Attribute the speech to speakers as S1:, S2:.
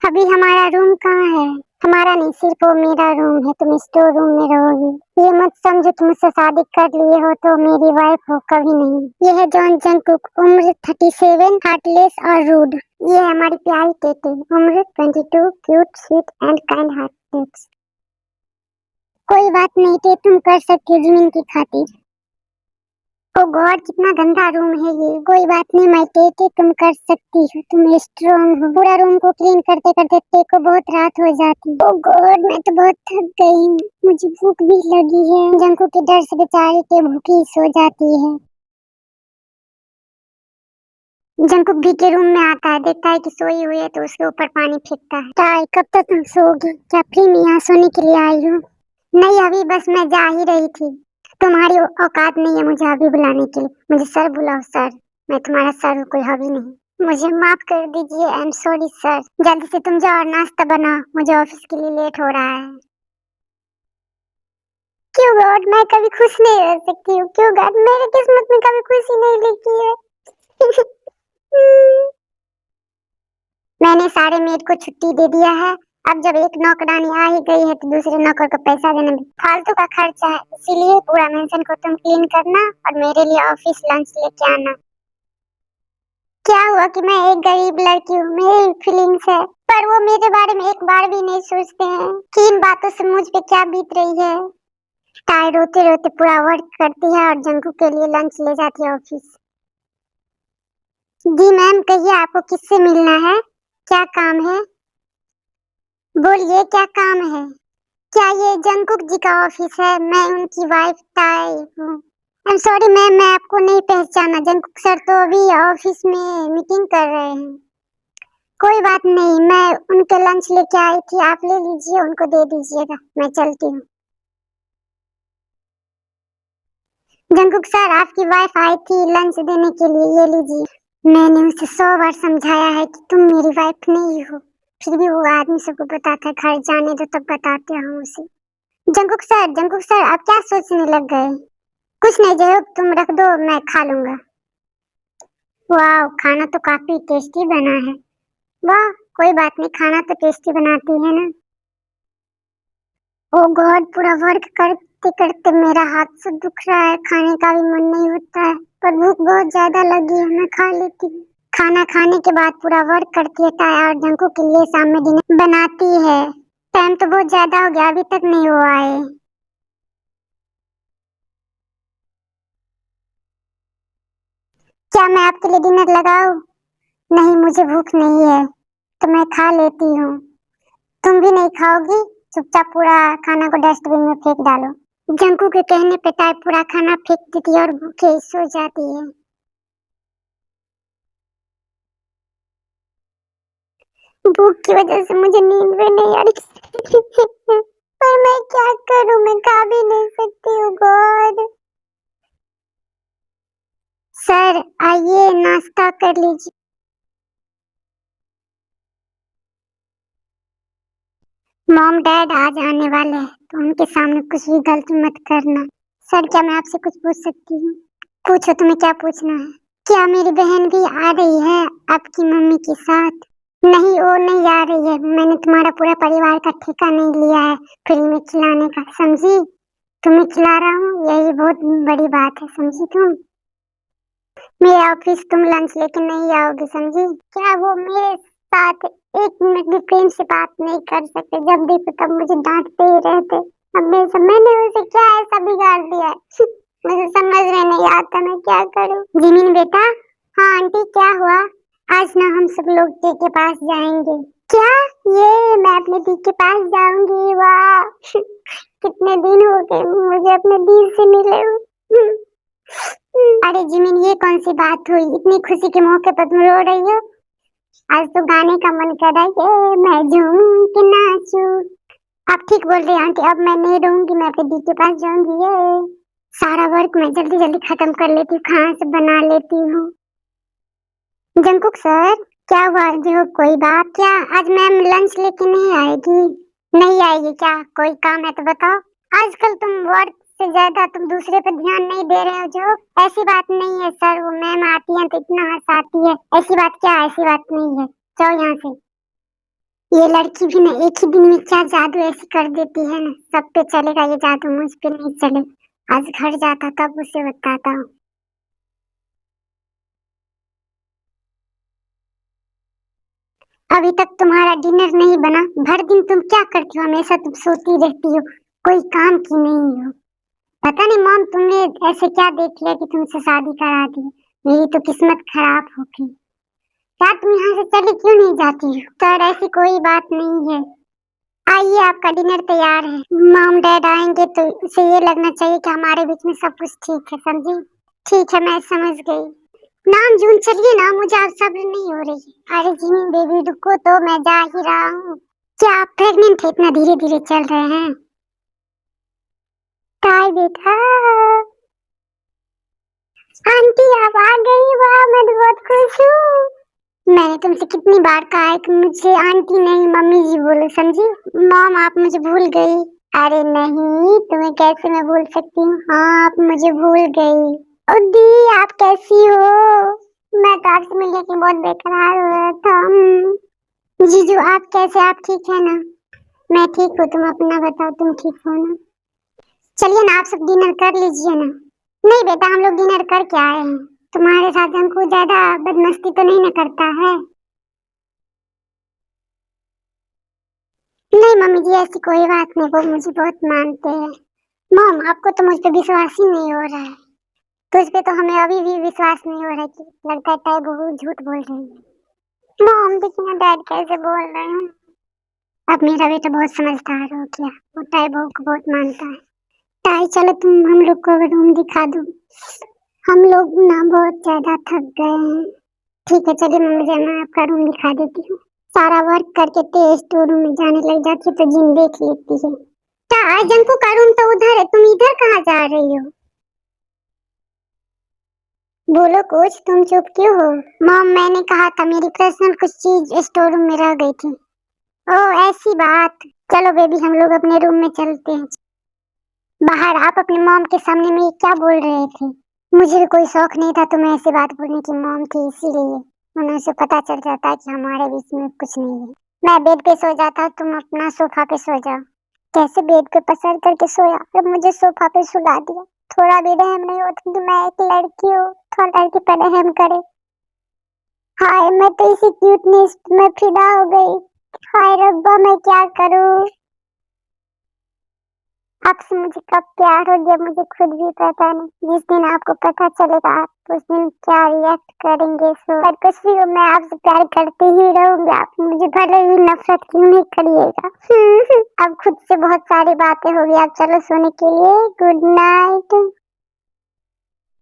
S1: अभी हमारा रूम कहाँ है? हमारा नहीं, सिर्फ वो मेरा रूम है। तुम स्टोर रूम में रहोगी। ये मत समझो तुम मुझसे शादी कर लिए हो तो मेरी वाइफ हो, कभी नहीं। ये है जॉन जंगकुक, उम्र 37, हार्टलेस और रूड। ये है हमारी प्यारी टेटे, उम्र 22, cute, sweet and kind hearted. कोई बात नहीं टे, तुम कर सकती हो जमीन की खातिर। ओ गॉड, कितना गंदा रूम है ये। कोई बात नहीं माय टेटे, तुम कर सकती हो, तुम स्ट्रॉन्ग हो। पूरा रूम को क्लीन करते करते टे को बहुत रात हो जाती। ओ गॉड, मैं तो बहुत थक गई, मुझे भूख भी लगी है। जंकू के डर से बेचारी टे भूखी सो जाती है। जंकुक भी के रूम में आता है, देखता है कि सोई हुई है तो उसके ऊपर पानी फेंकता है। टाई, कब तक तुम सोओगी? क्या फ्री में यहाँ सोने के लिए आई हो? नहीं, अभी बस मैं जा ही रही थी। तुम्हारी औकात नहीं है मुझे अभी बुलाने के लिए। मुझे सर बुलाओ सर, मैं तुम्हारा सर हूँ, कोई हबी नहीं। मुझे माफ कर दीजिए, आई एम सॉरी सर। जल्दी से तुम जाओ और नाश्ता बनाओ, मुझे ऑफिस के लिए लेट हो रहा है। क्यों गॉड, मैं कभी खुश नहीं रह सकती हूँ? क्यों गॉड, मेरी किस्मत में कभी खुशी नहीं लिखी है। मैंने सारे मेड को छुट्टी दे दिया है। अब जब एक नौकरानी आ ही गई है तो दूसरे नौकर को पैसा देना भी फालतू का खर्चा है। इसीलिए पूरा मेंशन को तुम क्लीन करना और मेरे लिए ऑफिस लंच लेके आना। क्या हुआ कि मैं एक गरीब लड़की हूँ, मेरी फीलिंग्स है, पर वो मेरे बारे में एक बार भी नहीं सोचते हैं कि इन बातों से मुझ पे क्या बीत रही है। ताई रोते रोते पूरा वर्क करती है और जंकू के लिए लंच ले जाती है ऑफिस। जी मैम, कहिए आपको किससे मिलना है? क्या काम है? बोलिए क्या काम है? क्या ये जंकुक जी का ऑफिस है? मैं उनकी वाइफ टाई हूँ। आई एम सॉरी मैम, मैं आपको नहीं पहचाना। जंकुक सर तो अभी ऑफिस में मीटिंग कर रहे हैं। कोई बात नहीं, मैं उनके लंच लेके आई थी, आप ले लीजिए, उनको दे दीजिएगा, मैं चलती हूँ। जंकुक सर, आपकी वाइफ आई थी लंच देने के लिए, ये लीजिए। मैंने उसे 100 बार समझाया है कि तुम मेरी वाइफ नहीं हो, फिर भी वो आदमी सबको बताता है। घर जाने दो तब बताते हैं उसे। जंकुक सर आप क्या सोचने लग गए? कुछ नहीं जयोब, तुम रख दो, मैं खा लूंगा। वाह, खाना तो काफी टेस्टी बना है। वाह, कोई बात नहीं, खाना तो टेस्टी बनाती है ना। ओ गॉड, पूरा वर्क करते करते मेरा हाथ से दुख रहा है, खाने का भी मन नहीं होता है, पर भूख बहुत ज्यादा लगी है, मैं खा लेती हूँ। खाना खाने के बाद पूरा वर्क करती है ताया और जंकू के लिए शाम में डिनर बनाती है। टाइम तो बहुत ज्यादा हो गया, अभी तक नहीं हुआ है। क्या मैं आपके लिए डिनर लगाऊं? नहीं, मुझे भूख नहीं है, तो मैं खा लेती हूँ। तुम भी नहीं खाओगी? चुपचाप पूरा खाना को डस्टबिन में फेंक डालो। जंकू के कहने पे ताई पूरा खाना फेंक देती है और भूखे सो जाती है। भूख की वजह से मुझे नींद भी नहीं आ रही। पर मैं क्या करूं, मैं खा भी नहीं सकती हूँ गॉड। सर आइए, नाश्ता कर लीजिए। मॉम डैड आज आने वाले हैं तो उनके सामने कुछ भी गलत मत करना। सर क्या मैं आपसे कुछ पूछ सकती हूँ? पूछो, तुम्हें क्या पूछना है? क्या मेरी बहन भी आ रही है आपकी मम्मी के साथ? नहीं, वो नहीं आ रही है। मैंने तुम्हारा पूरा परिवार का ठेका नहीं लिया है फ्री में खिलाने का, समझी? तुम्हें खिला रहा हूँ, यही बहुत बड़ी बात है, समझी तुम? मेरे ऑफिस तुम लंच लेके नहीं आओगे, समझी? क्या वो मेरे साथ एक मिनट भी प्रेम से बात नहीं कर सकते? जब देखो तब मुझे डांटते ही रहते। अब मैंने उसे क्या ऐसा बिगाड़ दिया है? मुझे समझ में नहीं आता, मैं क्या करूं? जिमिन बेटा। हाँ आंटी, क्या हुआ? आज ना हम सब लोग दी के पास जाएंगे। क्या? ये मैं अपने दी के पास जाऊंगी? वाह, कितने दिन हो गए मुझे अपने दी से मिले हुए। अरे जिमिन, ये कौन सी बात हुई? इतनी खुशी के मौके पर तुम रो रही हो? आज तो गाने का मन कर रहा है, ये मैं झूम के नाचूं। आप ठीक बोल रही हैं आंटी, अब मैं नहीं रहूंगी, मैं अपने दी के पास जाऊंगी। ये सारा वर्क मैं जल्दी जल्दी खत्म कर लेती हूँ, खाना से बना लेती हूँ। जंकुक सर, क्या हुआ? जो कोई बात? क्या आज मैम लंच लेके नहीं आएगी? नहीं आएगी क्या? कोई काम है तो बताओ। आजकल तुम वर्क से ज्यादा तुम दूसरे पे ध्यान नहीं दे रहे हो। जो ऐसी बात नहीं है सर, वो मैम आती है तो इतना हंसाती है। ऐसी बात क्या? ऐसी बात नहीं है, जाओ यहाँ से। ये लड़की भी ना एक ही दिन में क्या जादू ऐसे कर देती है ना, सब पे चलेगा ये जादू, मुझ पे नहीं चले। आज घर जाता तब उसे बताता हूँ। अभी तक तुम्हारा डिनर नहीं बना, भर दिन तुम क्या करती हो? हमेशा तुम सोती रहती हो, कोई काम की नहीं हो। पता नहीं मॉम तुमने ऐसे क्या देख लिया कि तुमसे शादी करा दी। मेरी तो किस्मत खराब होगी। क्या तुम यहाँ से चले क्यों नहीं जाती हो? सर ऐसी कोई बात नहीं है, आइए आपका डिनर तैयार है। मॉम डैड आएंगे तो उसे ये लगना चाहिए कि हमारे बीच में सब कुछ ठीक है, समझी? ठीक है, मैं समझ गई। नाम जून, चलिए ना, मुझे अब सब्र नहीं हो रही। अरे जिमी बेबी रुको तो, मैं जा ही रहा हूँ। क्या आप प्रेग्नेंट है? इतना धीरे धीरे चल रहे हैं। काय बेटा, आंटी आप आ गई, वाह मैं तो बहुत खुश हूँ। मैंने तुमसे कितनी बार कहा है कि मुझे आंटी नहीं मम्मी जी बोलो, समझी? मॉम आप मुझे भूल गई। अरे नहीं, तुम्हें कैसे मैं भूल सकती हूँ? हाँ आप मुझे भूल गई। ओ दी आप कैसी हो? मैं तो आपसे मिलने की बहुत बेकरार हो रहा था। जीजू आप कैसे, आप ठीक है ना? मैं ठीक हूँ, तुम अपना बताओ, तुम ठीक हो ना? चलिए ना आप सब डिनर कर लीजिए ना। नहीं बेटा हम लोग डिनर करके आए हैं। तुम्हारे साथ हमको ज्यादा बदमस्ती तो नहीं ना करता है? नहीं मम्मी जी ऐसी कोई बात नहीं, वो मुझे बहुत मानते हैं। मॉम आपको तो मुझ पे विश्वास ही नहीं हो रहा है। तुझ पे तो हमें अभी भी विश्वास नहीं हो रहा है कि लगता है ताई बहू झूठ बोल रही है। मॉम देखिए ना डैड कैसे बोल रहे हैं। अब मेरा बेटा बहुत समझदार हो गया, वो ताई बहू को बहुत मानता है। ताई चलो तुम हम लोग को रूम दिखा दो, हम लोग ना बहुत ज्यादा थक गए हैं। ठीक है चलिए मम्मी जी मैं आपका रूम दिखा देती हूँ। सारा वर्क करके स्टोर रूम में जाने लग जाती है तो जिन देख लेती है। क्या जंकू का रूम तो उधर है, तुम इधर कहाँ जा रही हो? बोलो कुछ, तुम चुप क्यों हो? मॉम मैंने कहा था मेरी पर्सनल कुछ चीज स्टोर रूम में रह गई थी। ओह ऐसी बात, चलो बेबी हम लोग अपने रूम में चलते हैं। बाहर आप अपने मॉम के सामने में क्या बोल रहे थे? मुझे भी कोई शौक नहीं था तुम्हें ऐसी बात बोलने की मॉम थी इसीलिए। उन्हें से पता चल जाता है कि हमारे बीच में कुछ नहीं है। मैं बेड पे सो जाता, तुम अपना सोफा पे सो जाओ। कैसे बेड पे पसर करके सोया और मुझे सोफा पे सुला दिया। थोड़ा भी रहम नहीं होता कि मैं एक लड़की हूँ, थोड़ा लड़की पर रहम करे। हाय मैं तो इसी क्यूटनेस में फिदा हो गई। हाय रब्बा मैं क्या करूँ? आपसे मुझे कब प्यार हो गया मुझे खुद भी पता नहीं। जिस दिन आपको पता चलेगा आप उस दिन क्या रिएक्ट करेंगे। सो पर कुछ भी हो मैं आपसे प्यार करती ही रहूंगी, आप मुझे भले ही नफरत क्यों नहीं करिएगा। अब खुद से बहुत सारी बातें हो गई, आप चलो सोने के लिए, गुड नाइट।